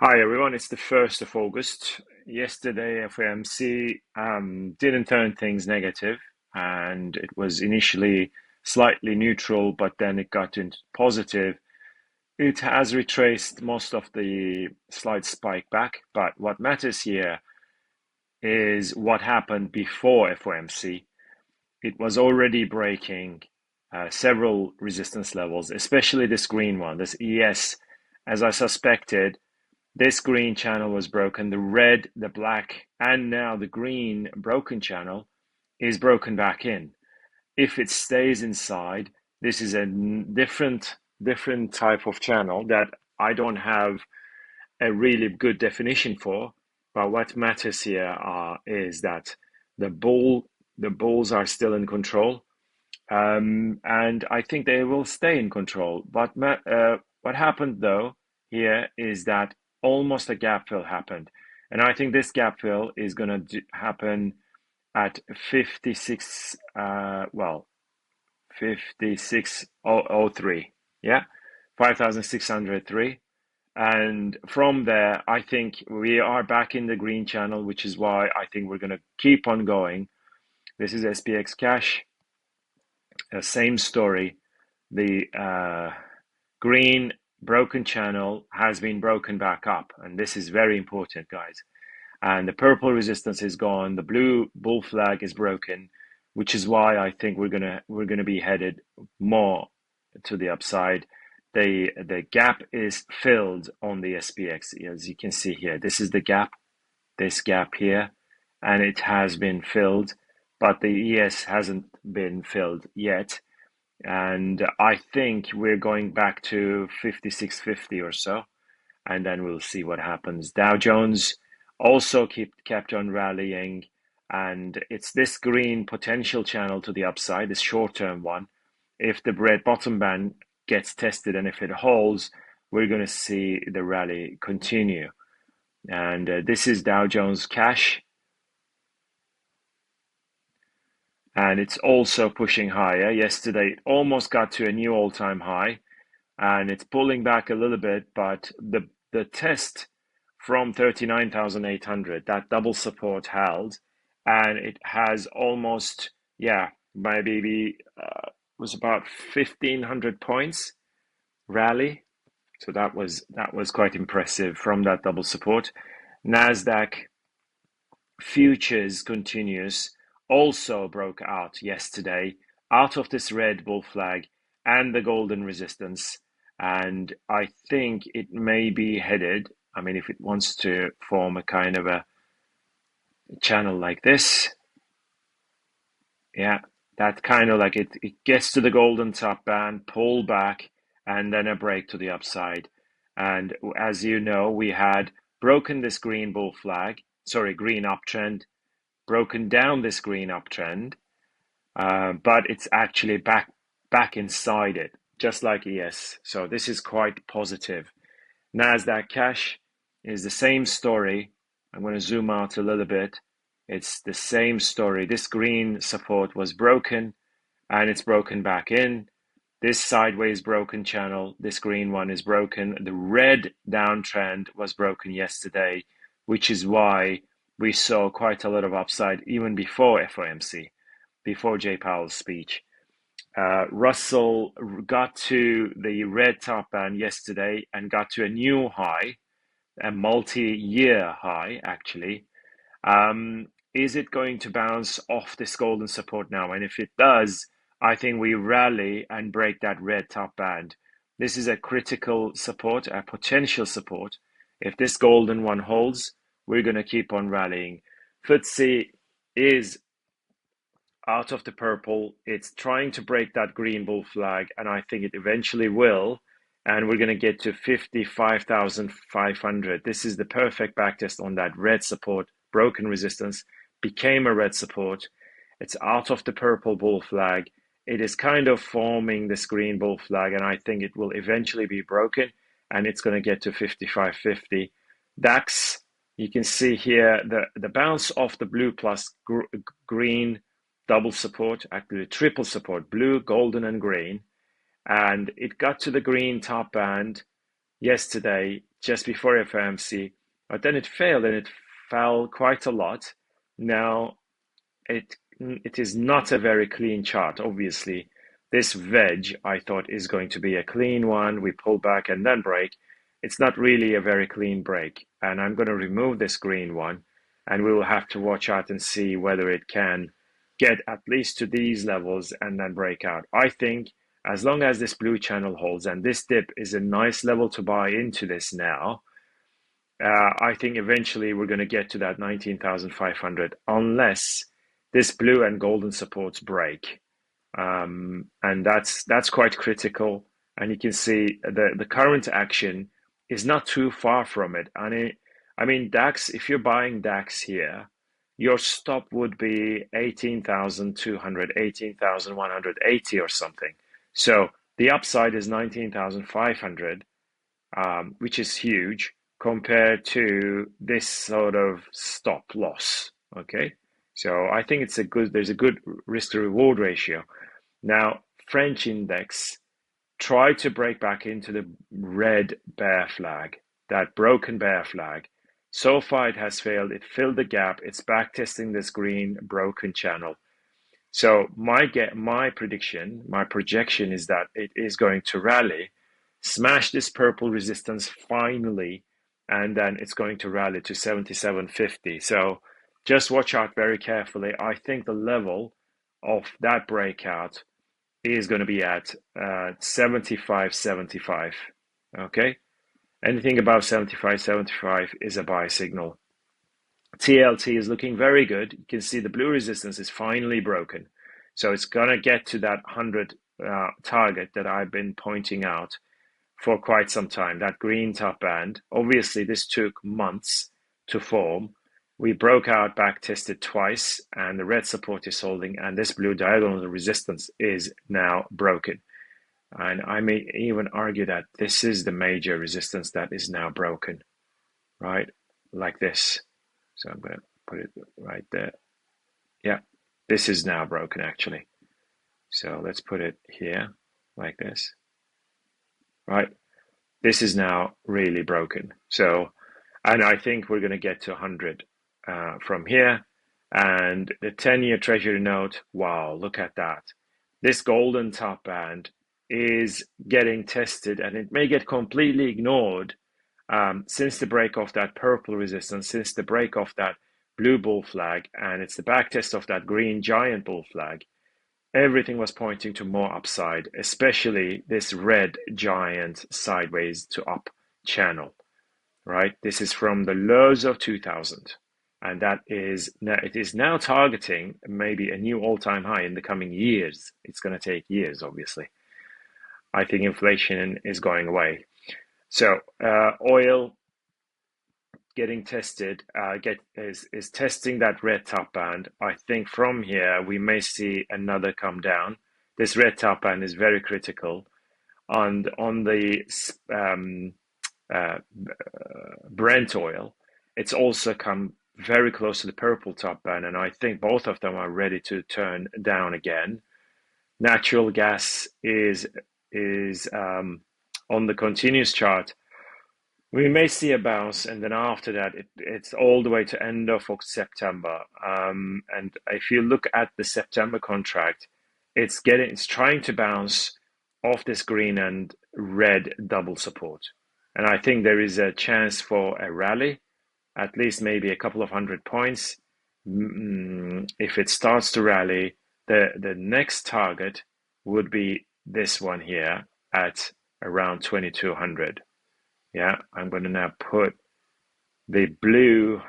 Hi everyone, it's the 1st of August. Yesterday, FOMC didn't turn things negative, and it was initially slightly neutral, but then it got into positive. It has retraced most of the slight spike back, but what matters here is what happened before FOMC. It was already breaking several resistance levels, especially this green one, this ES, as I suspected. This green channel was broken. The red, the black, and now the green broken channel is broken back in. If it stays inside, this is a different type of channel that I don't have a really good definition for. But what matters here is that the bulls are still in control, and I think they will stay in control. But what happened though here is that almost a gap fill happened, and I think this gap fill is going to happen at 56. 56,003. Yeah, 5,603. And from there, I think we are back in the green channel, which is why I think we're going to keep on going. This is SPX cash. Same story. The green broken channel has been broken back up, and this is very important, guys. And the purple resistance is gone. The blue bull flag is broken, which is why I think we're gonna be headed more to the upside. The gap is filled on the SPX, as you can see here. This is the gap, this gap here, and it has been filled, but the ES hasn't been filled yet. And I think we're going back to 5650 or so, and then we'll see what happens. Dow Jones also kept on rallying, and it's this green potential channel to the upside, this short-term one. If the red bottom band gets tested and if it holds, we're going to see the rally continue. And this is Dow Jones cash, and it's also pushing higher. Yesterday it almost got to a new all-time high, and it's pulling back a little bit, but the test from 39,800, that double support held, and it has almost, yeah, maybe was about 1,500 points rally. So that was quite impressive from that double support. NASDAQ futures continuous also broke out yesterday out of this red bull flag and the golden resistance, and I think it may be headed, I mean, if it wants to form a kind of a channel like this, yeah, that kind of like it gets to the golden top band, pull back, and then a break to the upside. And as you know, we had broken this green bull flag, sorry, green uptrend, broken down this green uptrend, but it's actually back inside it, just like ES. So this is quite positive. NASDAQ cash is the same story. I'm going to zoom out a little bit. It's the same story. This green support was broken, and it's broken back in. This sideways broken channel, this green one is broken. The red downtrend was broken yesterday, which is why we saw quite a lot of upside even before FOMC, before Jay Powell's speech. Russell got to the red top band yesterday and got to a new high, a multi-year high, actually. Is it going to bounce off this golden support now? And if it does, I think we rally and break that red top band. This is a critical support, a potential support. If this golden one holds, we're going to keep on rallying. FTSE is out of the purple. It's trying to break that green bull flag, and I think it eventually will. And we're going to get to 55,500. This is the perfect backtest on that red support. Broken resistance became a red support. It's out of the purple bull flag. It is kind of forming this green bull flag, and I think it will eventually be broken, and it's going to get to 55.50. DAX, you can see here the bounce off the blue plus green double support, actually triple support, blue, golden, and green. And it got to the green top band yesterday, just before FOMC, but then it failed and it fell quite a lot. Now it is not a very clean chart. Obviously, this veg I thought is going to be a clean one. We pull back and then break. It's not really a very clean break, and I'm going to remove this green one, and we will have to watch out and see whether it can get at least to these levels and then break out. I think as long as this blue channel holds, and this dip is a nice level to buy into this now, I think eventually we're going to get to that 19,500 unless this blue and golden supports break. And that's quite critical. And you can see the current action is not too far from it. And I mean, DAX, if you're buying DAX here, your stop would be 18,200, 18,180 or something. So the upside is 19,500, which is huge compared to this sort of stop loss. Okay, so I think there's a good risk to reward ratio. Now, French index tried to break back into the red bear flag, that broken bear flag. So far it has failed. It filled the gap. It's back testing this green broken channel. So my prediction, my projection is that it is going to rally, smash this purple resistance finally, and then it's going to rally to 77.50. So just watch out very carefully. I think the level of that breakout is going to be at 75.75. Okay, anything above 75.75 is a buy signal. TLT is looking very good. You can see the blue resistance is finally broken. So it's going to get to that 100 target that I've been pointing out for quite some time, that green top band. Obviously, this took months to form. We broke out, back tested twice, and the red support is holding, and this blue diagonal resistance is now broken. And I may even argue that this is the major resistance that is now broken, right? Like this. So I'm going to put it right there. Yeah, this is now broken actually. So let's put it here like this, right? This is now really broken. So, and I think we're going to get to 100 from here. And the 10-year treasury note, wow, look at that. This golden top band is getting tested, and it may get completely ignored since the break of that purple resistance, since the break of that blue bull flag, and it's the back test of that green giant bull flag. Everything was pointing to more upside, especially this red giant sideways to up channel, right? This is from the lows of 2000, and it is now targeting maybe a new all-time high in the coming years. It's going to take years, obviously. I think inflation is going away. So oil getting tested is testing that red top band. I think from here we may see another come down. This red top band is very critical. And on the Brent oil, it's also come very close to the purple top band, and I think both of them are ready to turn down again. Natural gas is on the continuous chart. We may see a bounce, and then after that, it's all the way to end of September. And if you look at the September contract, it's trying to bounce off this green and red double support. And I think there is a chance for a rally, at least maybe a couple of 100 points. If it starts to rally, the next target would be this one here at around 2200. Yeah, I'm going to now put the blue,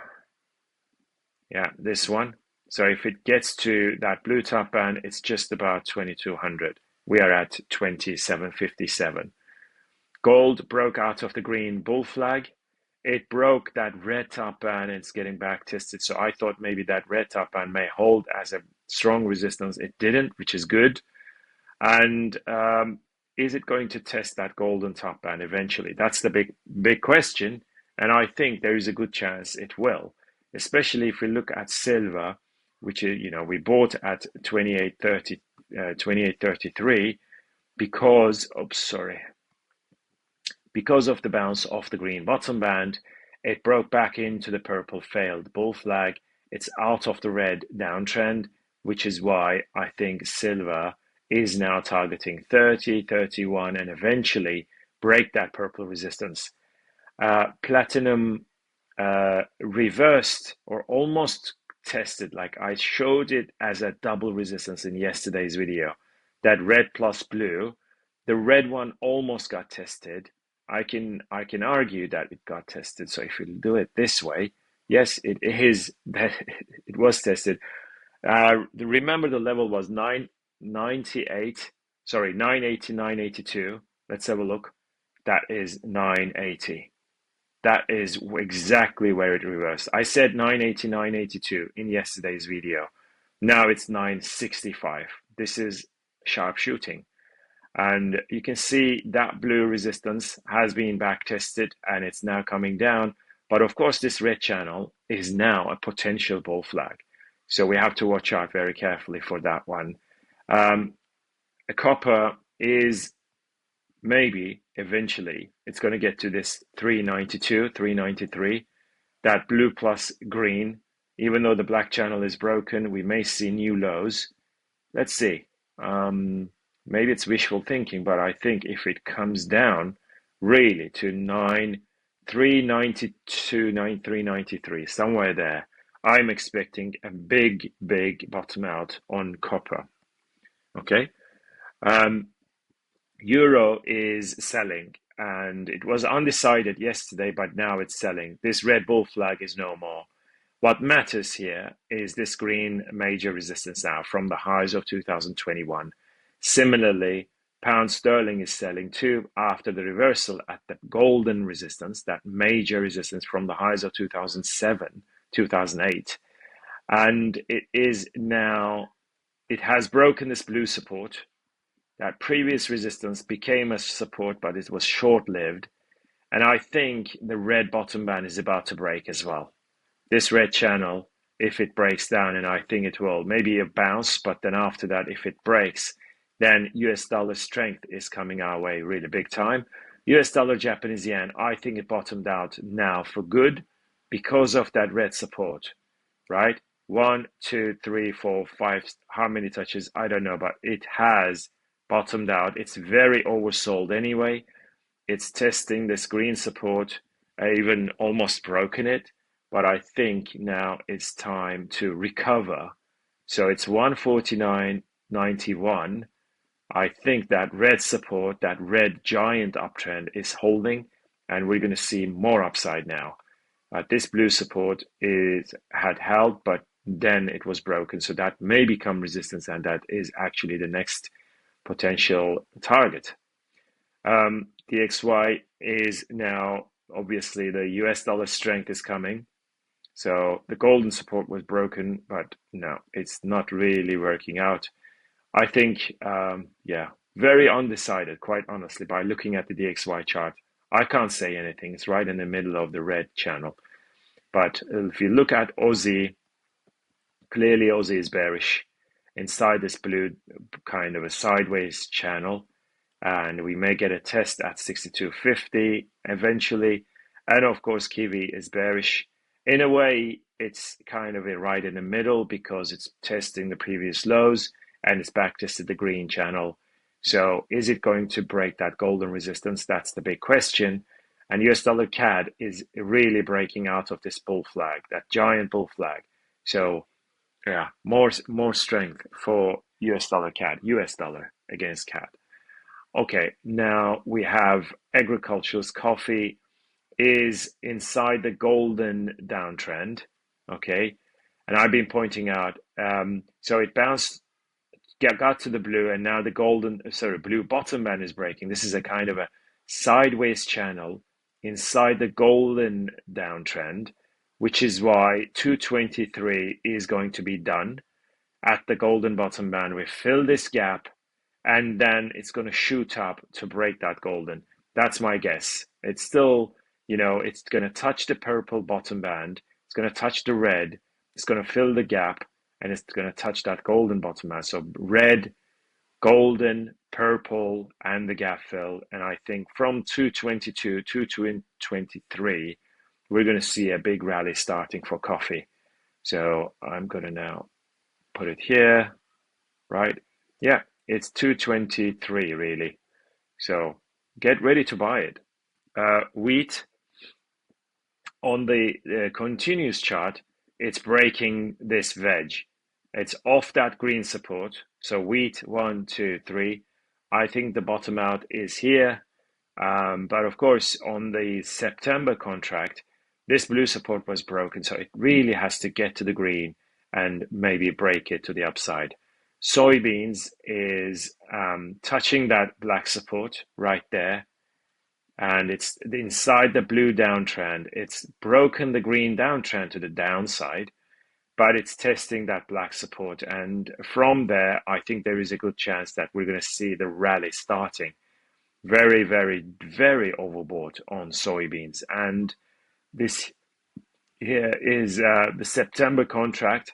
yeah, this one. So if it gets to that blue top band, it's just about 2200. We are at 2757. Gold broke out of the green bull flag. It broke that red top band and it's getting back tested. So I thought maybe that red top band may hold as a strong resistance. It didn't, which is good. And is it going to test that golden top band eventually? That's the big question. And I think there is a good chance it will, especially if we look at silver, which is, we bought at 28.33 because, because of the bounce off the green bottom band, it broke back into the purple failed bull flag. It's out of the red downtrend, which is why I think silver is now targeting 30, 31, and eventually break that purple resistance. Platinum reversed or almost tested, like I showed it as a double resistance in yesterday's video. That red plus blue, the red one almost got tested. I can argue that it got tested. So if we do it this way, yes, it is that it was tested. Remember the level was 998, sorry, 980, 982. Let's have a look. That is 980. That is exactly where it reversed. I said 980, 982 in yesterday's video. Now it's 965. This is sharp shooting. And you can see that blue resistance has been back tested and it's now coming down. But of course, this red channel is now a potential bull flag. So we have to watch out very carefully for that one. Copper is maybe eventually it's going to get to this 392, 393. That blue plus green, even though the black channel is broken, we may see new lows. Let's see. Maybe it's wishful thinking, but I think if it comes down really to 392, 393, somewhere there, I'm expecting a big, big bottom out on copper. Okay. Euro is selling, and it was undecided yesterday, but now it's selling. This red bull flag is no more. What matters here is this green major resistance now from the highs of 2021. Similarly, pound sterling is selling too after the reversal at the golden resistance, that major resistance from the highs of 2007, 2008. And it is now, it has broken this blue support. That previous resistance became a support, but it was short-lived. And I think the red bottom band is about to break as well. This red channel, if it breaks down, and I think it will, maybe a bounce, but then after that, if it breaks, then US dollar strength is coming our way really big time. US dollar Japanese yen, I think it bottomed out now for good because of that red support, right? 1, 2, 3, 4, 5, how many touches? I don't know, but it has bottomed out. It's very oversold anyway. It's testing this green support, even almost broken it. But I think now it's time to recover. So it's 149.91. I think that red support, that red giant uptrend is holding, and we're going to see more upside now. This blue support had held, but then it was broken. So that may become resistance, and that is actually the next potential target. The XY is now, obviously, the US dollar strength is coming. So the golden support was broken, but no, it's not really working out. I think, very undecided, quite honestly, by looking at the DXY chart. I can't say anything. It's right in the middle of the red channel. But if you look at Aussie, clearly Aussie is bearish inside this blue kind of a sideways channel. And we may get a test at 62.50 eventually. And of course, Kiwi is bearish. In a way, it's kind of right in the middle because it's testing the previous lows and it's back tested the green channel. So is it going to break that golden resistance? That's the big question. And US dollar CAD is really breaking out of this bull flag, that giant bull flag. So yeah, more strength for US dollar CAD, US dollar against CAD. Okay, now we have agriculture's coffee is inside the golden downtrend. Okay, and I've been pointing out, so it bounced, got to the blue, and now the blue bottom band is breaking. This is a kind of a sideways channel inside the golden downtrend, which is why 223 is going to be done at the golden bottom band. We fill this gap, and then it's going to shoot up to break that golden. That's my guess. It's still, it's going to touch the purple bottom band. It's going to touch the red. It's going to fill the gap, and it's going to touch that golden bottom band. So red golden, purple, and the gap fill. And I think from 222 to 223, we're going to see a big rally starting for coffee. So I'm going to now put it here, right? Yeah, it's 223 really. So get ready to buy it. Wheat on the continuous chart, it's breaking this wedge. It's off that green support. So wheat, 1, 2, 3. I think the bottom out is here. But of course, on the September contract, this blue support was broken. So it really has to get to the green and maybe break it to the upside. Soybeans is touching that black support right there. And it's inside the blue downtrend. It's broken the green downtrend to the downside, but it's testing that black support. And from there, I think there is a good chance that we're going to see the rally starting. Very, very, very overbought on soybeans. And this here is the September contract.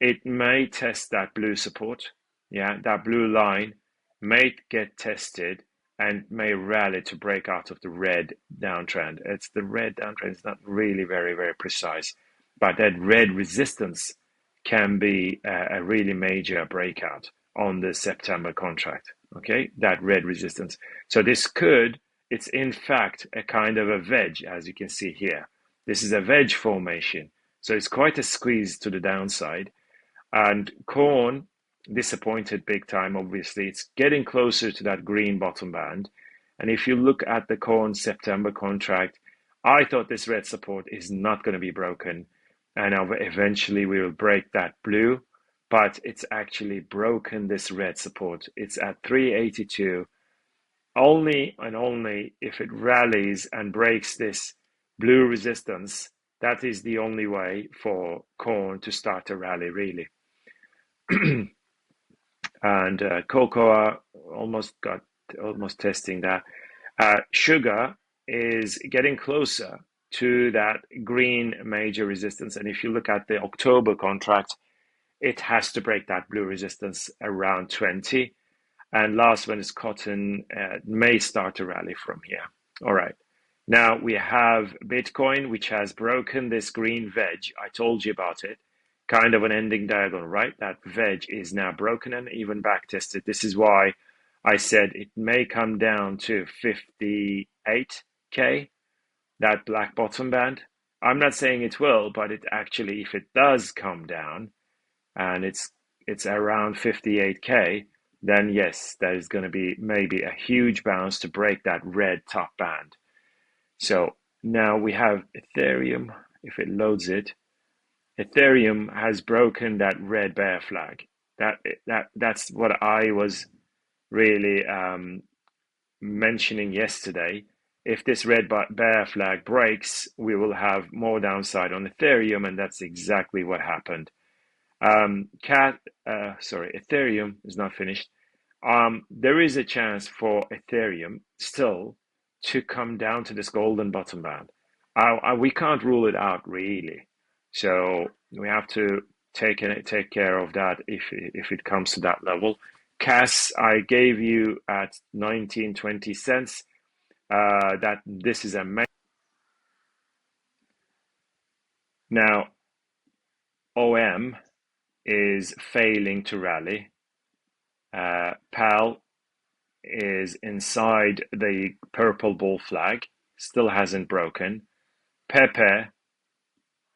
It may test that blue support. Yeah, that blue line may get tested and may rally to break out of the red downtrend. It's the red downtrend. It's not really very, very precise, but that red resistance can be a really major breakout on the September contract. Okay, that red resistance. So this it's in fact a kind of a wedge, as you can see here. This is a wedge formation. So it's quite a squeeze to the downside. And corn, disappointed big time, obviously. It's getting closer to that green bottom band. And if you look at the corn September contract, I thought this red support is not going to be broken. And eventually we will break that blue, but it's actually broken this red support. It's at 382. Only and only if it rallies and breaks this blue resistance, that is the only way for corn to start a rally, really. And cocoa almost testing that. Sugar is getting closer to that green major resistance. And if you look at the October contract, it has to break that blue resistance around 20. And last one is cotton, may start to rally from here. All right. Now we have Bitcoin, which has broken this green wedge. I told you about it. Kind of an ending diagonal, right? That wedge is now broken and even back tested. This is why I said it may come down to 58K, that black bottom band. I'm not saying it will, but it actually, if it does come down and it's around 58K, then yes, there is going to be maybe a huge bounce to break that red top band. So now we have Ethereum, if it loads it. Ethereum has broken that red bear flag. That's what I was really mentioning yesterday. If this red bear flag breaks, we will have more downside on Ethereum, and that's exactly what happened. Ethereum is not finished. There is a chance for Ethereum still to come down to this golden bottom band. We can't rule it out really. So we have to take care of that if it comes to that level. CAS I gave you at 19-20 cents. That this is a now OM is failing to rally. PAL is inside the purple bull flag, still hasn't broken. Pepe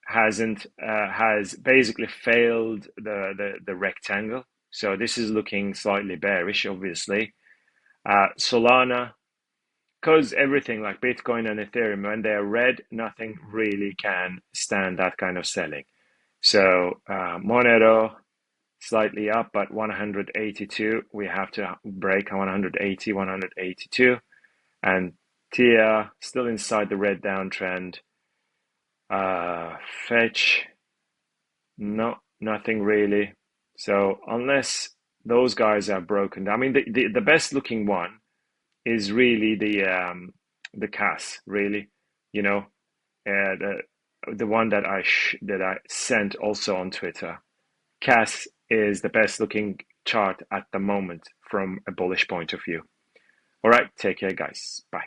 has basically failed the rectangle, so this is looking slightly bearish, obviously. Solana, because everything like Bitcoin and Ethereum, when they're red, nothing really can stand that kind of selling. So Monero slightly up, but 182, we have to break 180, 182, and TIA still inside the red downtrend. Fetch, no, nothing really. So unless those guys are broken, I mean the best looking one is really the CAS, really, you know, the one that I sent also on Twitter. CAS is the best looking chart at the moment from a bullish point of view. All right, take care, guys. Bye.